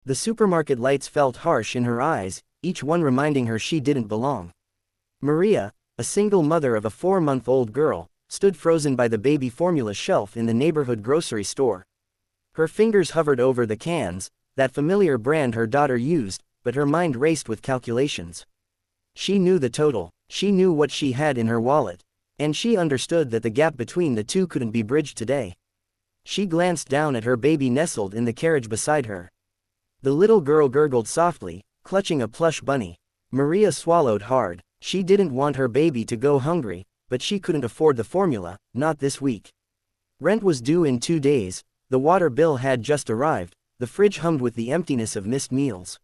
The supermarket lights felt harsh in her eyes, each one reminding her she didn't belong. Maria, a single mother of a 4-month-old girl, stood frozen by the baby formula shelf in the neighborhood grocery store. Her fingers hovered over the cans, that familiar brand her daughter used, but her mind raced with calculations. She knew the total, she knew what she had in her wallet, and she understood that the gap between the two couldn't be bridged today. She glanced down at her baby nestled in the carriage beside her. The little girl gurgled softly, clutching a plush bunny. Maria swallowed hard. She didn't want her baby to go hungry, but she couldn't afford the formula, not this week. Rent was due in 2 days, the water bill had just arrived, the fridge hummed with the emptiness of missed meals.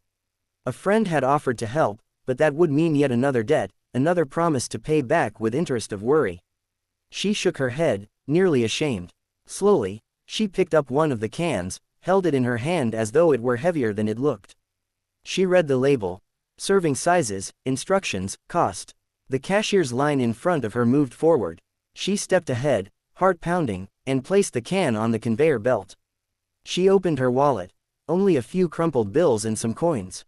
A friend had offered to help, but that would mean yet another debt, another promise to pay back with interest of worry. She shook her head, nearly ashamed. Slowly, she picked up one of the cans, held it in her hand as though it were heavier than it looked. She read the label, serving sizes, instructions, cost. The cashier's line in front of her moved forward. She stepped ahead, heart pounding, and placed the can on the conveyor belt. She opened her wallet. Only a few crumpled bills and some coins.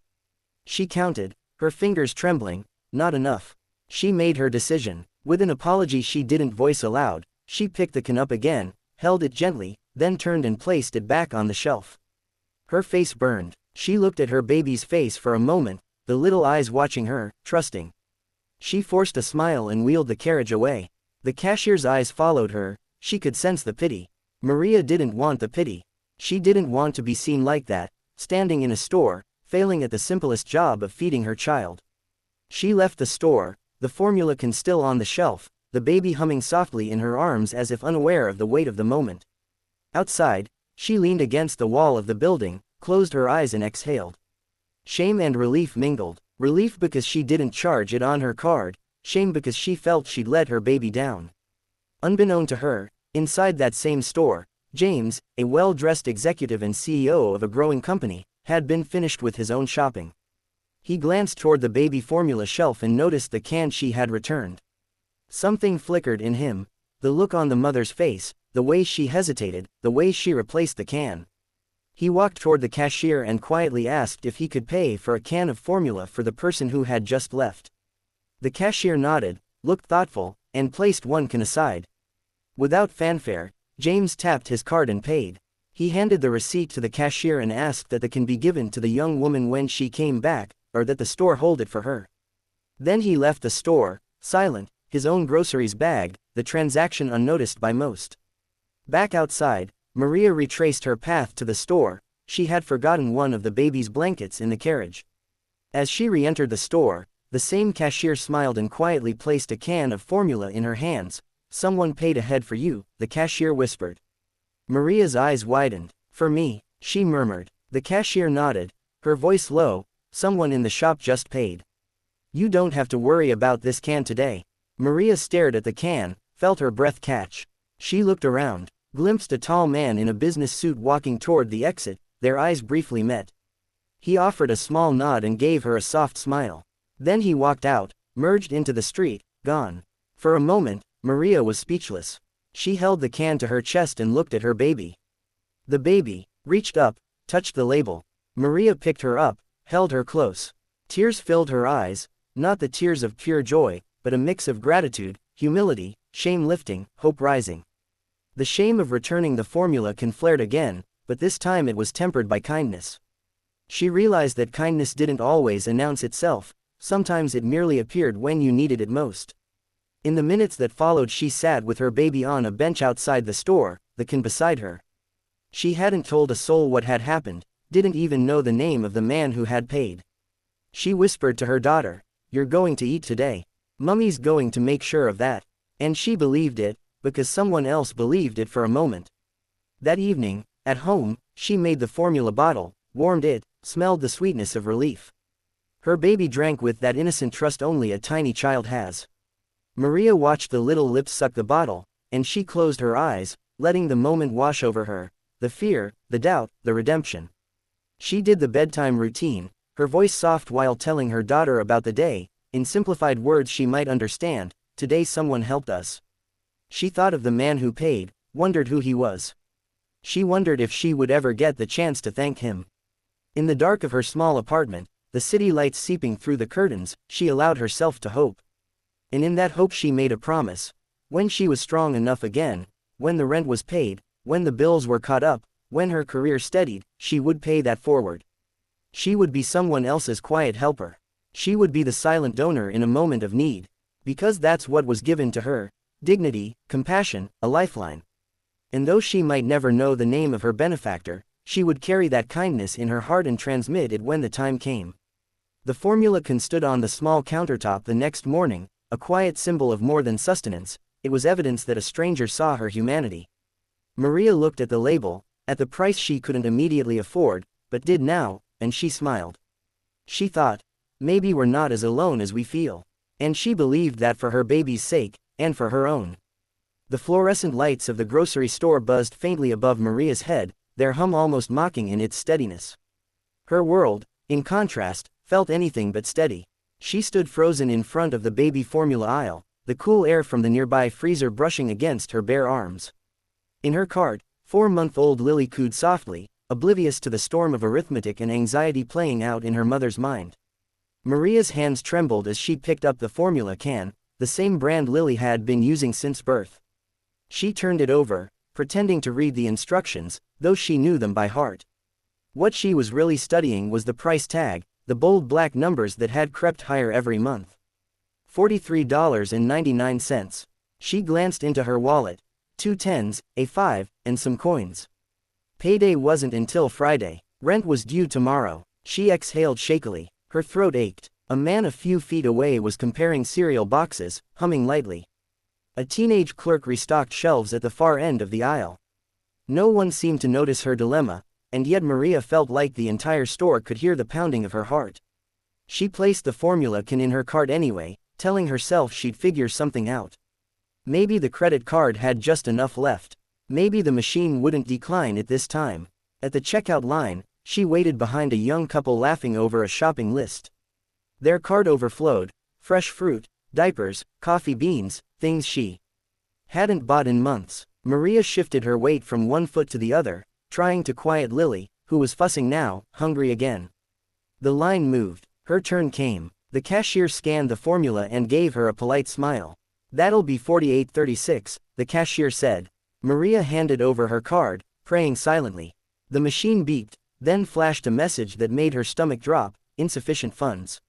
She counted, her fingers trembling. Not enough. She made her decision. With an apology she didn't voice aloud, she picked the can up again, held it gently, then turned and placed it back on the shelf. Her face burned. She looked at her baby's face for a moment, the little eyes watching her, trusting. She forced a smile and wheeled the carriage away. The cashier's eyes followed her. She could sense the pity. Maria didn't want the pity. She didn't want to be seen like that, standing in a store, failing at the simplest job of feeding her child. She left the store, the formula can still on the shelf, the baby humming softly in her arms as if unaware of the weight of the moment. Outside, she leaned against the wall of the building, closed her eyes and exhaled. Shame and relief mingled. Relief because she didn't charge it on her card, shame because she felt she'd let her baby down. Unbeknown to her, inside that same store, James, a well-dressed executive and CEO of a growing company, had been finished with his own shopping. He glanced toward the baby formula shelf and noticed the can she had returned. Something flickered in him, the look on the mother's face, the way she hesitated, the way she replaced the can. He walked toward the cashier and quietly asked if he could pay for a can of formula for the person who had just left. The cashier nodded, looked thoughtful, and placed one can aside. Without fanfare, James tapped his card and paid. He handed the receipt to the cashier and asked that the can be given to the young woman when she came back, or that the store hold it for her. Then he left the store, silent, his own groceries bagged, the transaction unnoticed by most. Back outside, Maria retraced her path to the store. She had forgotten one of the baby's blankets in the carriage. As she re-entered the store, the same cashier smiled and quietly placed a can of formula in her hands. "Someone paid ahead for you," the cashier whispered. Maria's eyes widened. "For me," she murmured. The cashier nodded, her voice low. "Someone in the shop just paid. You don't have to worry about this can today." Maria stared at the can, felt her breath catch. She looked around, glimpsed a tall man in a business suit walking toward the exit. Their eyes briefly met. He offered a small nod and gave her a soft smile. Then he walked out, merged into the street, gone. For a moment, Maria was speechless. She held the can to her chest and looked at her baby. The baby reached up, touched the label. Maria picked her up, held her close. Tears filled her eyes, not the tears of pure joy, but a mix of gratitude, humility, shame lifting, hope rising. The shame of returning the formula can flared again, but this time it was tempered by kindness. She realized that kindness didn't always announce itself, sometimes it merely appeared when you needed it most. In the minutes that followed she sat with her baby on a bench outside the store, the can beside her. She hadn't told a soul what had happened, didn't even know the name of the man who had paid. She whispered to her daughter, "You're going to eat today. Mummy's going to make sure of that." And she believed it, because someone else believed it for a moment. That evening, at home, she made the formula bottle, warmed it, smelled the sweetness of relief. Her baby drank with that innocent trust only a tiny child has. Maria watched the little lips suck the bottle, and she closed her eyes, letting the moment wash over her, the fear, the doubt, the redemption. She did the bedtime routine, her voice soft while telling her daughter about the day, in simplified words she might understand. "Today someone helped us." She thought of the man who paid, wondered who he was. She wondered if she would ever get the chance to thank him. In the dark of her small apartment, the city lights seeping through the curtains, she allowed herself to hope. And in that hope she made a promise. When she was strong enough again, when the rent was paid, when the bills were caught up, when her career steadied, she would pay that forward. She would be someone else's quiet helper. She would be the silent donor in a moment of need. Because that's what was given to her: dignity, compassion, a lifeline. And though she might never know the name of her benefactor, she would carry that kindness in her heart and transmit it when the time came. The formula can stood on the small countertop the next morning, a quiet symbol of more than sustenance. It was evidence that a stranger saw her humanity. Maria looked at the label, at the price she couldn't immediately afford, but did now, and she smiled. She thought, maybe we're not as alone as we feel. And she believed that for her baby's sake, and for her own. The fluorescent lights of the grocery store buzzed faintly above Maria's head, their hum almost mocking in its steadiness. Her world, in contrast, felt anything but steady. She stood frozen in front of the baby formula aisle, the cool air from the nearby freezer brushing against her bare arms. In her cart, 4-month-old Lily cooed softly, oblivious to the storm of arithmetic and anxiety playing out in her mother's mind. Maria's hands trembled as she picked up the formula can, the same brand Lily had been using since birth. She turned it over, pretending to read the instructions, though she knew them by heart. What she was really studying was the price tag, the bold black numbers that had crept higher every month. $43.99. She glanced into her wallet. 2 tens, a 5, and some coins. Payday wasn't until Friday. Rent was due tomorrow. She exhaled shakily. Her throat ached. A man a few feet away was comparing cereal boxes, humming lightly. A teenage clerk restocked shelves at the far end of the aisle. No one seemed to notice her dilemma, and yet Maria felt like the entire store could hear the pounding of her heart. She placed the formula can in her cart anyway, telling herself she'd figure something out. Maybe the credit card had just enough left. Maybe the machine wouldn't decline at this time. At the checkout line, she waited behind a young couple laughing over a shopping list. Their cart overflowed: fresh fruit, diapers, coffee beans, things she hadn't bought in months. Maria shifted her weight from one foot to the other, trying to quiet Lily, who was fussing now, hungry again. The line moved. Her turn came. The cashier scanned the formula and gave her a polite smile. "That'll be $48.36, the cashier said. Maria handed over her card, praying silently. The machine beeped, then flashed a message that made her stomach drop: insufficient funds.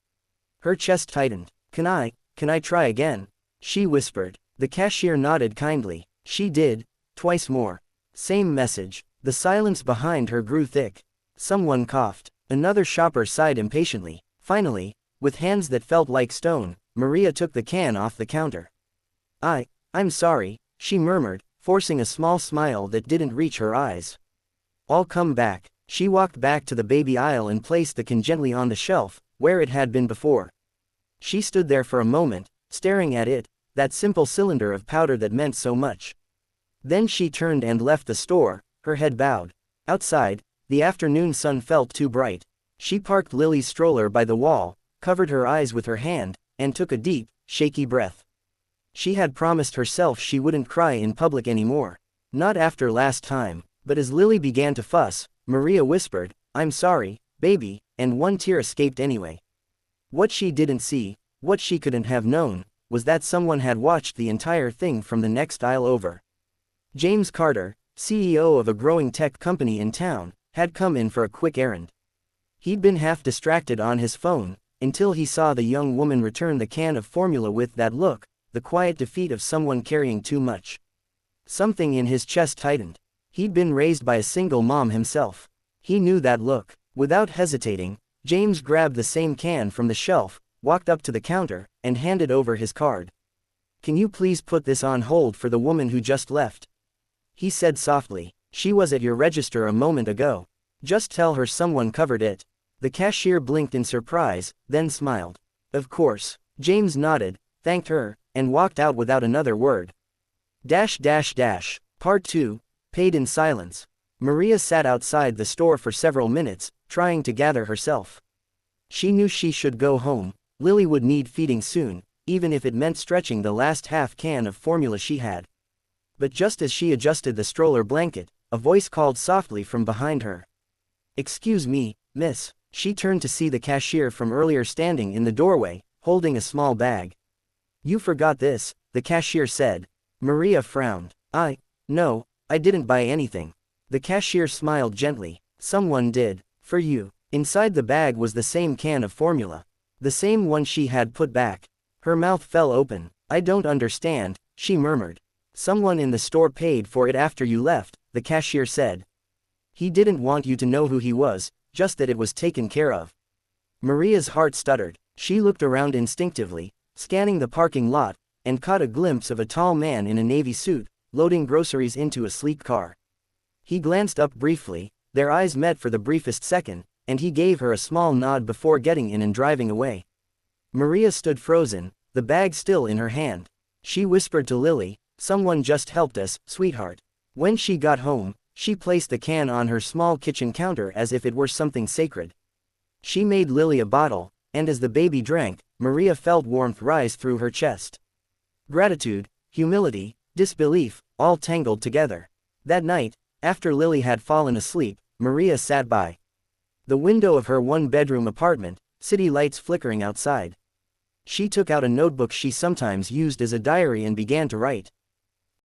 Her chest tightened. Can I try again?" she whispered. The cashier nodded kindly. She did, twice more. Same message. The silence behind her grew thick. Someone coughed. Another shopper sighed impatiently. Finally, with hands that felt like stone, Maria took the can off the counter. I'm sorry," she murmured, forcing a small smile that didn't reach her eyes. "I'll come back." She walked back to the baby aisle and placed the can gently on the shelf, where it had been before. She stood there for a moment, staring at it, that simple cylinder of powder that meant so much. Then she turned and left the store, her head bowed. Outside, the afternoon sun felt too bright. She parked Lily's stroller by the wall, covered her eyes with her hand, and took a deep, shaky breath. She had promised herself she wouldn't cry in public anymore. Not after last time. But as Lily began to fuss, Maria whispered, "I'm sorry, baby," and one tear escaped anyway. What she didn't see, what she couldn't have known, was that someone had watched the entire thing from the next aisle over. James Carter, CEO of a growing tech company in town, had come in for a quick errand. He'd been half distracted on his phone, until he saw the young woman return the can of formula with that look, the quiet defeat of someone carrying too much. Something in his chest tightened. He'd been raised by a single mom himself. He knew that look. Without hesitating, James grabbed the same can from the shelf, walked up to the counter, and handed over his card. "Can you please put this on hold for the woman who just left?" he said softly. "She was at your register a moment ago. Just tell her someone covered it." The cashier blinked in surprise, then smiled. "Of course." James nodded, thanked her, and walked out without another word. Part 2. Paid in silence. Maria sat outside the store for several minutes, trying to gather herself. She knew she should go home. Lily would need feeding soon, even if it meant stretching the last half can of formula she had. But just as she adjusted the stroller blanket, a voice called softly from behind her. "Excuse me, Miss. She turned to see the cashier from earlier standing in the doorway, holding a small bag. You forgot this, the cashier said. Maria frowned. No, I didn't buy anything. The cashier smiled gently. Someone did. For you. Inside the bag was the same can of formula. The same one she had put back. Her mouth fell open. I don't understand, she murmured. Someone in the store paid for it after you left, the cashier said. He didn't want you to know who he was, just that it was taken care of. Maria's heart stuttered. She looked around instinctively, scanning the parking lot, and caught a glimpse of a tall man in a navy suit, loading groceries into a sleek car. He glanced up briefly, their eyes met for the briefest second, and he gave her a small nod before getting in and driving away. Maria stood frozen, the bag still in her hand. She whispered to Lily, someone just helped us, sweetheart. When she got home, she placed the can on her small kitchen counter as if it were something sacred. She made Lily a bottle, and as the baby drank, Maria felt warmth rise through her chest. Gratitude, humility, disbelief, all tangled together. That night, after Lily had fallen asleep, Maria sat by the window of her one-bedroom apartment, city lights flickering outside. She took out a notebook she sometimes used as a diary and began to write.